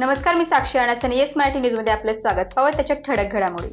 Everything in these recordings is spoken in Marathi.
नमस्कार, मी साक्षी आणि येस मराठी न्यूजमध्ये आपलं स्वागत. पाहूया त्याच्या ठळक घडामोडी.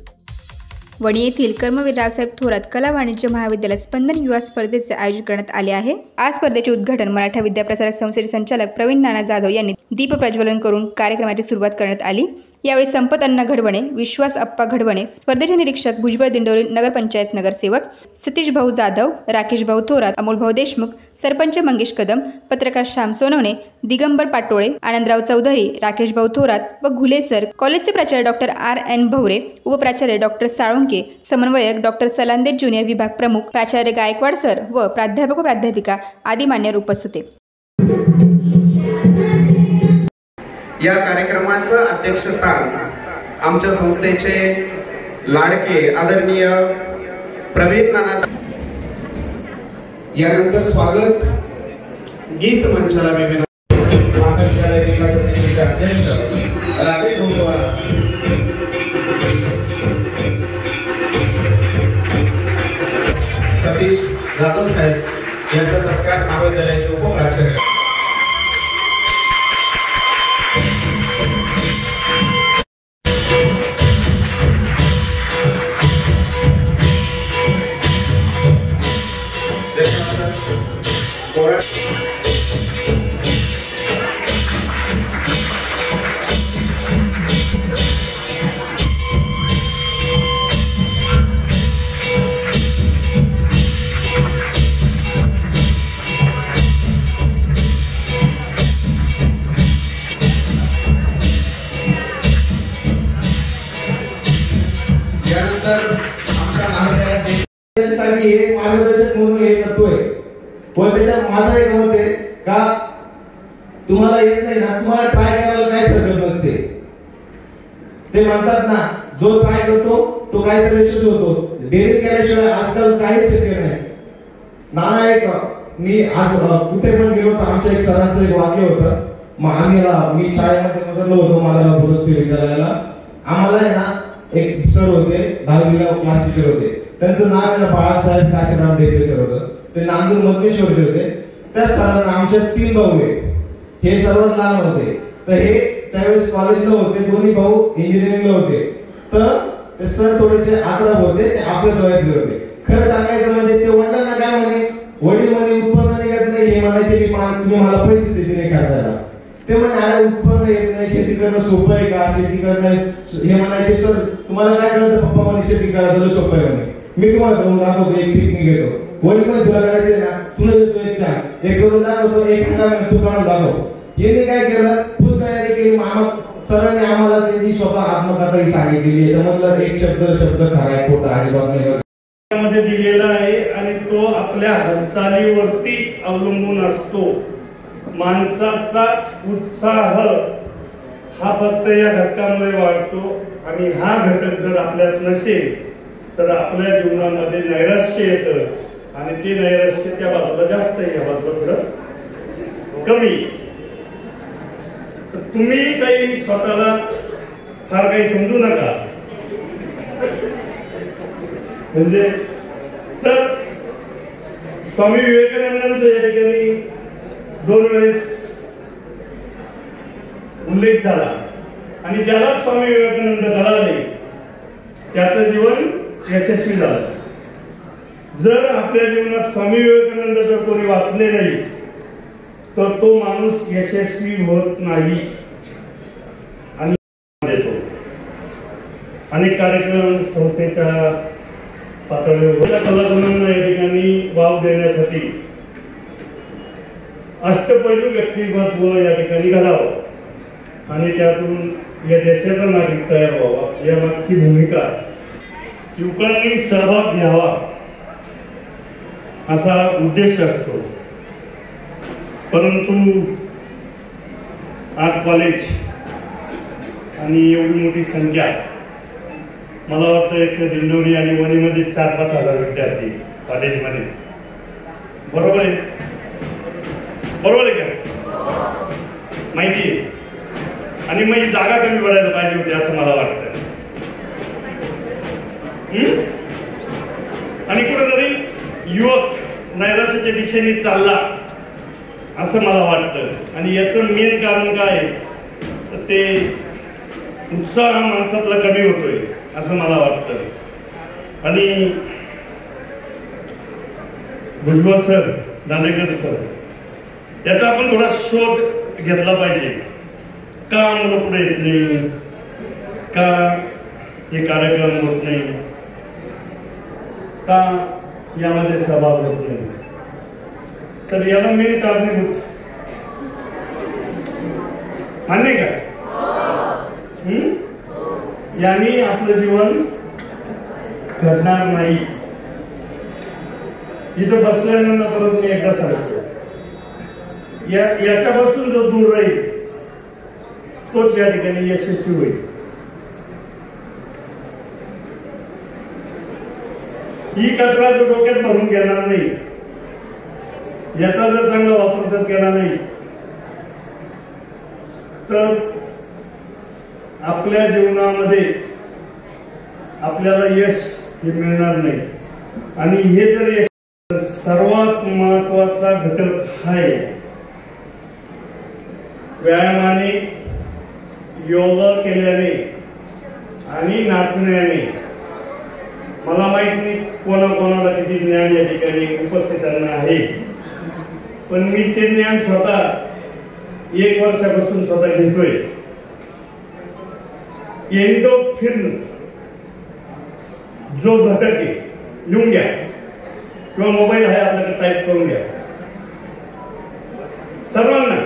वणी येथील कर्मवीर रावसाहेब थोरात कला वाणिज्य महाविद्यालयात स्पंदन युवा स्पर्धेचे आयोजन करण्यात आले आहे. आज स्पर्धेचे उद्घाटन मराठा विद्याप्रसारक संस्थेचे संचालक प्रवीण नाना जाधव यांनी दीप प्रज्वलन करून कार्यक्रमाची सुरुवात करण्यात आली. यावेळी संपत अण्णा घडवणे, विश्वास अप्पा घडवणे, स्पर्धेचे निरीक्षक भुजबळ दिंडोरी नगरपंचायत नगरसेवक सतीश भाऊ जाधव, राकेश भाऊ थोरात, अमोल भाऊ देशमुख, सरपंच मंगेश कदम, पत्रकार श्याम सोनवणे, दिगंबर पाटोळे, आनंदराव चौधरी, राकेश भाऊ थोरात व घुले सर, कॉलेजचे प्राचार्य डॉक्टर R.N. भवरे, उपप्राचार्य डॉक्टर साळुंके, समन्वयक डॉक्टर सलांदे ज्युनियर विभाग प्रमुख, प्राचार्य गायकवाड सर व प्राध्यापक व प्राध्यापिका आदी मान्यवर उपस्थित होते. या कार्यक्रमाचं अध्यक्षस्थान आमच्या संस्थेचे लाडके आदरणीय प्रवीण नाना. यानंतर स्वागत गीत मंचाला महाविद्यालय विकास समितीचे अध्यक्ष राकेश भाऊ, सतीश जाधव साहेब यांचा सत्कार महाविद्यालयाचे उपप्राचार्य मार्गदर्शक म्हणून हे करतोय. पण त्याच्या माझा एक मत आहे का तुम्हाला येत नाही ना, तुम्हाला ट्राय करायला काहीच हरकत नसते. ते म्हणतात ना, जो ट्राय करतो तो काहीतरी यशस्वी होतो. डेअरी केल्याशिवाय आजकाल काहीच शक्य नाही. नाना एक मी आज कुठे पण गेलो तर आमच्या एक सरांचं एक वाक्य होतं. मी शाळेमध्ये बदललो होतो मला भोसले विद्यालयाला. आम्हाला आहे ना एक सर होते, 10वीला क्लास टीचर होते. त्यांचं नाव आहे ना बाळासाहेब काशीराम देवरे सर होतं. ते नांदूर मधलेश्वरचे होते. त्या सरांना आमच्या 3 भाऊ आहे. हे सर्वात लहान होते. तर हे त्यावेळेस कॉलेजला होते. दोन्ही भाऊ इंजिनिअरिंगला होते. तर ते सर थोडेसे आग्रह होते, ते आपल्या वयातले होते. खरं सांगायचं म्हणजे ते वडिलांना काय म्हणे, वडील म्हणे उत्पन्न निघत नाही. हे म्हणायचे की तुम्ही मला पैसे देते नाही खर्चायला. ते म्हणे अरे उत्पन्न येत नाही, शेती करणं सोपं आहे का, शेती करणं हे म्हणायचे. सर तुम्हाला काय कळतं पप्पा म्हणे शेती करायला सोपं आहे म्हणे. मी तुम्हाला करून दाखवतो, एक पिकनिक घेतो. वडील मध्ये तुला करायचंय ना, तुला देतो एक चान्स, एक करून दाखवतो, एक तू काढून दाखव. याने काय केलं, खूप तयारी केली. सरांनी आम्हाला त्यांची स्वतः आत्मकथाही सांगितलेली. याच्यामधला एक शब्द खरा आहे खोटा आहे मध्ये दिलेला आहे आणि तो आपल्या हालचालीवरती अवलंबून असतो. माणसाचा उत्साह हा फक्त या घटकामुळे वाढतो आणि हा घटक जर आपल्यात नसेल तर आपल्या जीवनामध्ये नैराश्य येतं आणि ते नैराश्य त्या बाजूला जास्त आहे, या बाजूला थोडं कमी. तर तुम्ही काही स्वतःला फार काही समजू नका. म्हणजे तर स्वामी विवेकानंदांचं या ठिकाणी 2 वेळेस उल्लेख झाला आणि ज्याला स्वामी विवेकानंद कळाले त्याचं जीवन यशस्वी झालं. जर आपल्या जीवनात स्वामी विवेकानंद जर कोणी वाचले नाही तर तो माणूस यशस्वी होत नाही. आणि देतो अनेक कार्यक्रम संस्थेच्या पातळीवर कलागुणांना या ठिकाणी वाव देण्यासाठी अष्टपैलू व्यक्तिमत्व या ठिकाणी घडावं आणि त्यातून या देशाचा नागरिक तयार व्हावा, या मागची भूमिका युवकांनी सहभाग घ्यावा असा उद्देश असतो. परंतु आज कॉलेज आणि एवढी मोठी संख्या, मला वाटतं एक दिंडोरी आणि वणीमध्ये 4-5 हजार विद्यार्थी कॉलेजमध्ये, बरोबर आहे? बरोबर आहे का? माहिती आहे. आणि मग ही जागा कमी पडायला पाहिजे होती असं मला वाटतं. आणि कुठेतरी युवक नैराश्याच्या दिशेने चालला असं मला वाटतं. आणि याचं मेन कारण काय, तर ते उत्साह माणसातला कमी होतोय असं मला वाटतं. आणि भुजबळ सर, दांडेकर सर, याचा आपण थोडा शोध घेतला पाहिजे. का मुलं पुढे येत नाही, का हे कार्यक्रम होत नाही, का यामध्ये सहभाग होत नाही. तर याला मेन कारणीभूत मान्य का? यांनी आपलं जीवन घडणार नाही. इथं बसल्यानंतर परत मी एकदा सांगतो, याच्यापासून जो दूर राहील तोच या ठिकाणी यशस्वी होईल. ही कचरा जो डोक्यात भरून घेणार नाही, याचा जर चांगला वापर जर केला नाही तर आपल्या जीवनामध्ये आपल्याला यश हे मिळणार नाही. आणि हे जर यश, सर्वात महत्वाचा घटक आहे व्यायामाने, योगा केल्याने आणि नाचण्याने. मला माहित नाही कोणाकोणाला किती ज्ञान या ठिकाणी उपस्थितांना आहे, पण मी ते ज्ञान स्वतः 1 वर्षापासून स्वतः घेतोय. एंडोर्फिन जो घटक आहे, लिहून घ्या किंवा मोबाईल आहे आपल्याकडे, टाईप करून घ्या. सर्वांना,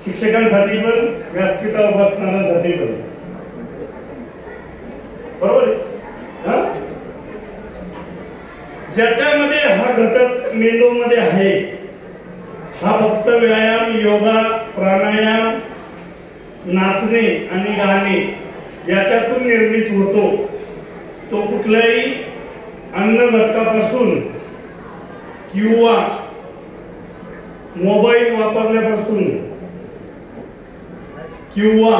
शिक्षकांसाठी पण, व्यासपीठावर बसणाऱ्यांसाठी पण. बरोबर आहे? ज्याच्यामध्ये हा घटक मेंदूमध्ये आहे, हा फक्त व्यायाम, योगा, प्राणायाम, नाचणे आणि गाणे याच्यातून निर्मित होतो. तो कुठल्याही अन्न घटकापासून किंवा मोबाईल वापरल्यापासून किंवा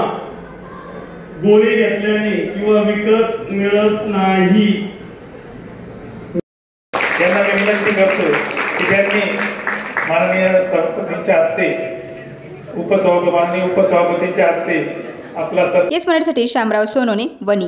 गोळी घेतल्याने किंवा विकत मिळत नाही. त्यांना मी विनंती करतो की त्यांनी माननीय सरपंचांच्या हस्ते, उपसभापतींच्या हस्ते आपला येस मराठीसाठी शामराव सोनोने, वणी.